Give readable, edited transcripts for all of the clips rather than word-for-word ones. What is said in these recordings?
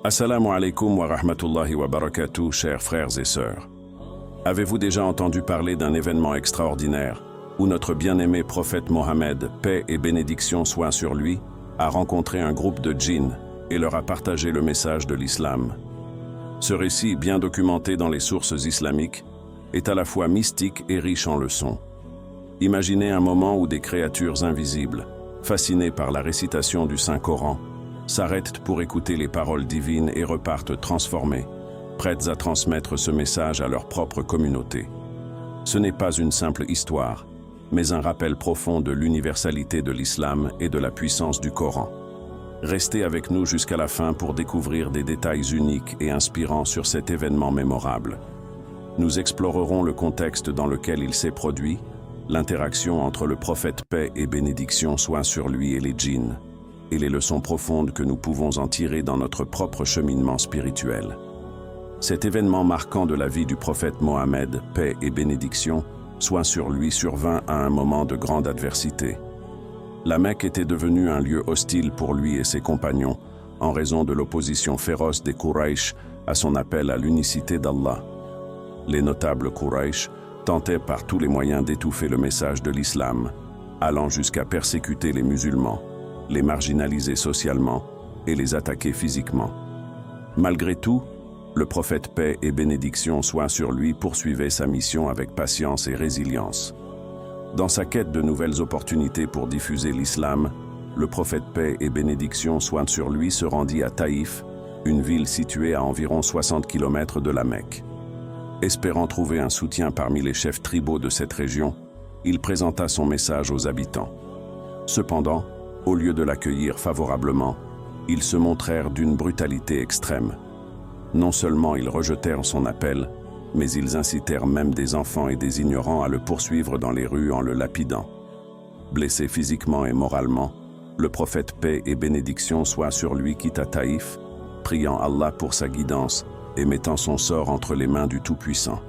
Assalamu alaikum wa rahmatullahi wa barakatuh, chers frères et sœurs. Avez-vous déjà entendu parler d'un événement extraordinaire où notre bien-aimé prophète Mohammed, paix et bénédiction soient sur lui, a rencontré un groupe de djinns et leur a partagé le message de l'islam? Ce récit, bien documenté dans les sources islamiques, est à la fois mystique et riche en leçons. Imaginez un moment où des créatures invisibles, fascinées par la récitation du Saint-Coran, s'arrêtent pour écouter les paroles divines et repartent transformées, prêtes à transmettre ce message à leur propre communauté. Ce n'est pas une simple histoire, mais un rappel profond de l'universalité de l'islam et de la puissance du Coran. Restez avec nous jusqu'à la fin pour découvrir des détails uniques et inspirants sur cet événement mémorable. Nous explorerons le contexte dans lequel il s'est produit, l'interaction entre le prophète paix et bénédiction soit sur lui et les djinns, et les leçons profondes que nous pouvons en tirer dans notre propre cheminement spirituel. Cet événement marquant de la vie du prophète Mohammed, paix et bénédiction, soit sur lui survint à un moment de grande adversité. La Mecque était devenue un lieu hostile pour lui et ses compagnons, en raison de l'opposition féroce des Quraysh à son appel à l'unicité d'Allah. Les notables Quraysh tentaient par tous les moyens d'étouffer le message de l'islam, allant jusqu'à persécuter les musulmans, les marginaliser socialement et les attaquer physiquement. Malgré tout, le prophète paix et bénédiction soit sur lui poursuivait sa mission avec patience et résilience. Dans sa quête de nouvelles opportunités pour diffuser l'islam, le prophète paix et bénédiction soit sur lui se rendit à Taïf, une ville située à environ 60 km de la Mecque. Espérant trouver un soutien parmi les chefs tribaux de cette région, il présenta son message aux habitants. Cependant, au lieu de l'accueillir favorablement, ils se montrèrent d'une brutalité extrême. Non seulement ils rejetèrent son appel, mais ils incitèrent même des enfants et des ignorants à le poursuivre dans les rues en le lapidant. Blessé physiquement et moralement, le prophète paix et bénédiction soit sur lui quitta Taïf, priant Allah pour sa guidance et mettant son sort entre les mains du Tout-Puissant.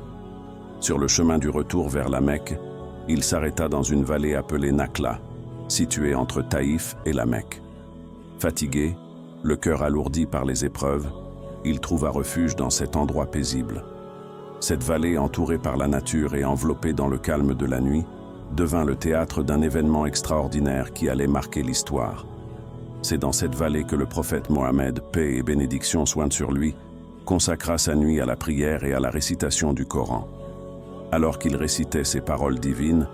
Sur le chemin du retour vers la Mecque, il s'arrêta dans une vallée appelée Nakhla, située entre Taïf et la Mecque. Fatigué, le cœur alourdi par les épreuves, il trouva refuge dans cet endroit paisible. Cette vallée, entourée par la nature et enveloppée dans le calme de la nuit, devint le théâtre d'un événement extraordinaire qui allait marquer l'histoire. C'est dans cette vallée que le prophète Mohammed, paix et bénédiction soient sur lui, consacra sa nuit à la prière et à la récitation du Coran. Alors qu'il récitait ces paroles divines,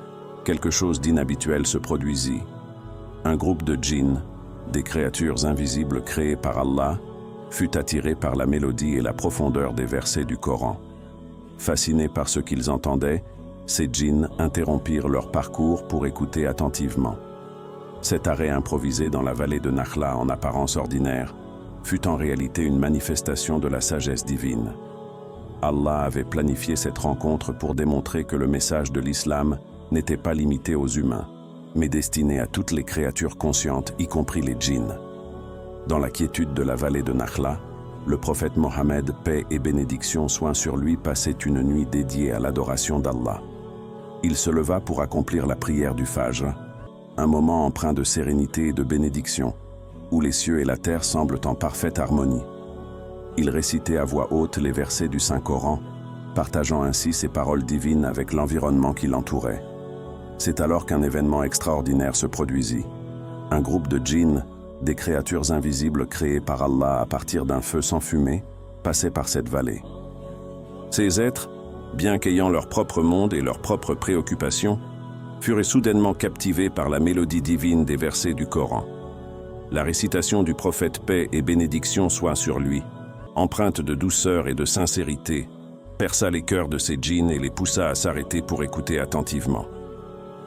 quelque chose d'inhabituel se produisit. Un groupe de djinns, des créatures invisibles créées par Allah, fut attiré par la mélodie et la profondeur des versets du Coran. Fascinés par ce qu'ils entendaient, ces djinns interrompirent leur parcours pour écouter attentivement. Cet arrêt improvisé dans la vallée de Nakhla en apparence ordinaire fut en réalité une manifestation de la sagesse divine. Allah avait planifié cette rencontre pour démontrer que le message de l'islam n'était pas limité aux humains, mais destiné à toutes les créatures conscientes, y compris les djinns. Dans la quiétude de la vallée de Nakhla, le prophète Mohammed, paix et bénédiction soient sur lui, passait une nuit dédiée à l'adoration d'Allah. Il se leva pour accomplir la prière du Fajr, un moment empreint de sérénité et de bénédiction, où les cieux et la terre semblent en parfaite harmonie. Il récitait à voix haute les versets du Saint-Coran, partageant ainsi ses paroles divines avec l'environnement qui l'entourait. C'est alors qu'un événement extraordinaire se produisit. Un groupe de djinns, des créatures invisibles créées par Allah à partir d'un feu sans fumée, passait par cette vallée. Ces êtres, bien qu'ayant leur propre monde et leurs propres préoccupations, furent soudainement captivés par la mélodie divine des versets du Coran. La récitation du prophète paix et bénédiction soit sur lui, empreinte de douceur et de sincérité, perça les cœurs de ces djinns et les poussa à s'arrêter pour écouter attentivement.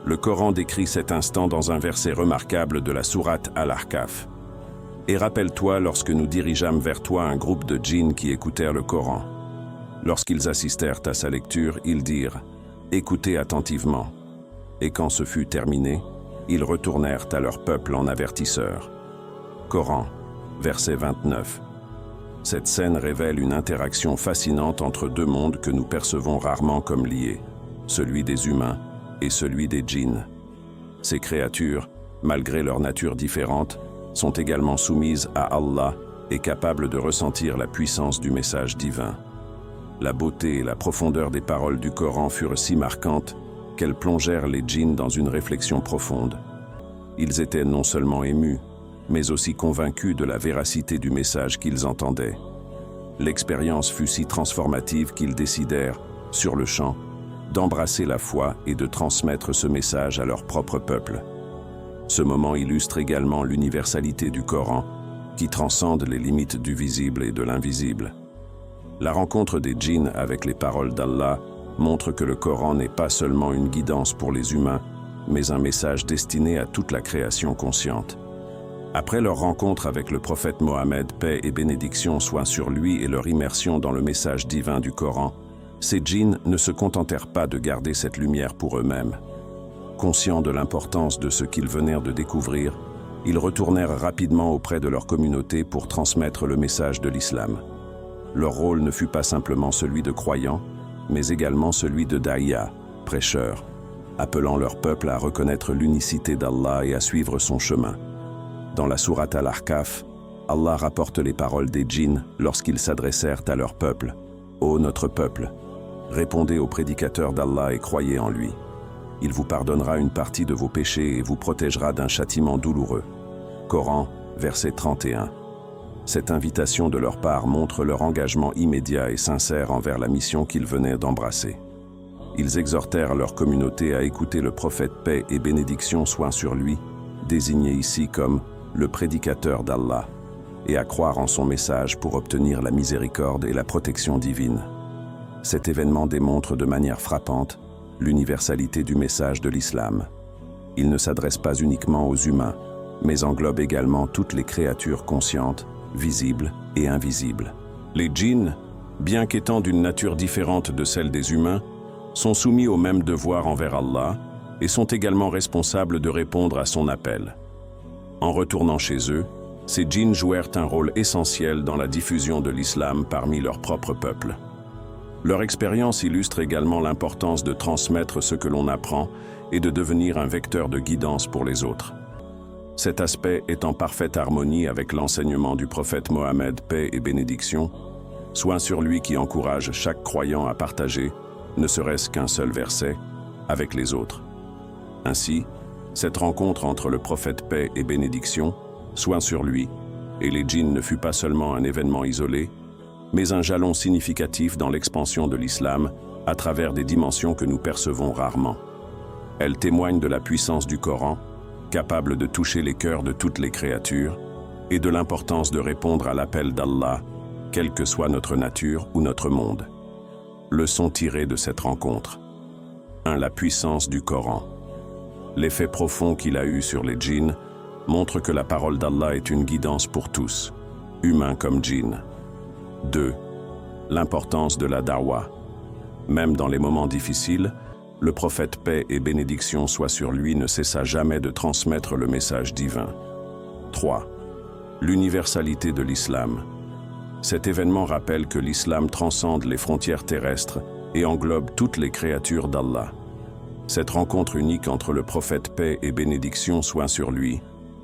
Le Coran décrit cet instant dans un verset remarquable de la sourate Al-Ahqaf. « Et rappelle-toi lorsque nous dirigeâmes vers toi un groupe de djinns qui écoutèrent le Coran. Lorsqu'ils assistèrent à sa lecture, ils dirent « Écoutez attentivement. » Et quand ce fut terminé, ils retournèrent à leur peuple en avertisseurs. Coran, verset 29. Cette scène révèle une interaction fascinante entre deux mondes que nous percevons rarement comme liés, celui des humains et celui des djinns. Ces créatures, malgré leur nature différente, sont également soumises à Allah et capable de ressentir la puissance du message divin. La beauté et la profondeur des paroles du Coran furent si marquantes qu'elles plongèrent les djinns dans une réflexion profonde. Ils étaient non seulement émus, mais aussi convaincus de la véracité du message qu'ils entendaient. L'expérience fut si transformative qu'ils décidèrent, sur le champ, d'embrasser la foi et de transmettre ce message à leur propre peuple. Ce moment illustre également l'universalité du Coran, qui transcende les limites du visible et de l'invisible. La rencontre des djinns avec les paroles d'Allah montre que le Coran n'est pas seulement une guidance pour les humains, mais un message destiné à toute la création consciente. Après leur rencontre avec le prophète Mohammed, paix et bénédiction soient sur lui, et leur immersion dans le message divin du Coran, ces djinns ne se contentèrent pas de garder cette lumière pour eux-mêmes. Conscients de l'importance de ce qu'ils venaient de découvrir, ils retournèrent rapidement auprès de leur communauté pour transmettre le message de l'islam. Leur rôle ne fut pas simplement celui de croyants, mais également celui de daïya, prêcheurs, appelant leur peuple à reconnaître l'unicité d'Allah et à suivre son chemin. Dans la sourate Al-Ahqaf, Allah rapporte les paroles des djinns lorsqu'ils s'adressèrent à leur peuple. « Ô notre peuple, répondez au prédicateur d'Allah et croyez en lui. Il vous pardonnera une partie de vos péchés et vous protégera d'un châtiment douloureux. » Coran, verset 31. Cette invitation de leur part montre leur engagement immédiat et sincère envers la mission qu'ils venaient d'embrasser. Ils exhortèrent leur communauté à écouter le prophète paix et bénédiction soient sur lui, désigné ici comme le prédicateur d'Allah, et à croire en son message pour obtenir la miséricorde et la protection divine. Cet événement démontre de manière frappante l'universalité du message de l'islam. Il ne s'adresse pas uniquement aux humains, mais englobe également toutes les créatures conscientes, visibles et invisibles. Les djinns, bien qu'étant d'une nature différente de celle des humains, sont soumis aux mêmes devoirs envers Allah et sont également responsables de répondre à son appel. En retournant chez eux, ces djinns jouèrent un rôle essentiel dans la diffusion de l'islam parmi leur propre peuple. Leur expérience illustre également l'importance de transmettre ce que l'on apprend et de devenir un vecteur de guidance pour les autres. Cet aspect est en parfaite harmonie avec l'enseignement du prophète Mohammed, paix et bénédiction, soit sur lui qui encourage chaque croyant à partager, ne serait-ce qu'un seul verset, avec les autres. Ainsi, cette rencontre entre le prophète paix et bénédiction, soit sur lui, et les djinns ne fut pas seulement un événement isolé, mais un jalon significatif dans l'expansion de l'islam à travers des dimensions que nous percevons rarement. Elle témoigne de la puissance du Coran, capable de toucher les cœurs de toutes les créatures, et de l'importance de répondre à l'appel d'Allah, quelle que soit notre nature ou notre monde. Leçon tirée de cette rencontre. 1. La puissance du Coran. L'effet profond qu'il a eu sur les djinns montre que la parole d'Allah est une guidance pour tous, humains comme djinns. 2. L'importance de la da'wa. Même dans les moments difficiles, le prophète paix et bénédiction soit sur lui ne cessa jamais de transmettre le message divin. 3. L'universalité de l'islam. Cet événement rappelle que l'islam transcende les frontières terrestres et englobe toutes les créatures d'Allah. Cette rencontre unique entre le prophète paix et bénédiction soit sur lui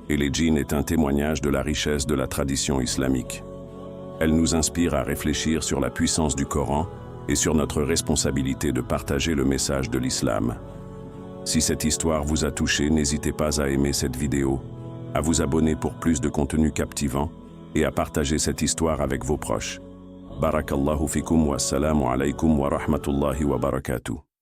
et les djinns est un témoignage de la richesse de la tradition islamique. Elle nous inspire à réfléchir sur la puissance du Coran et sur notre responsabilité de partager le message de l'islam. Si cette histoire vous a touché, n'hésitez pas à aimer cette vidéo, à vous abonner pour plus de contenu captivant et à partager cette histoire avec vos proches. Barakallahu fikum wa assalamu alaykum wa rahmatullahi wa barakatuh.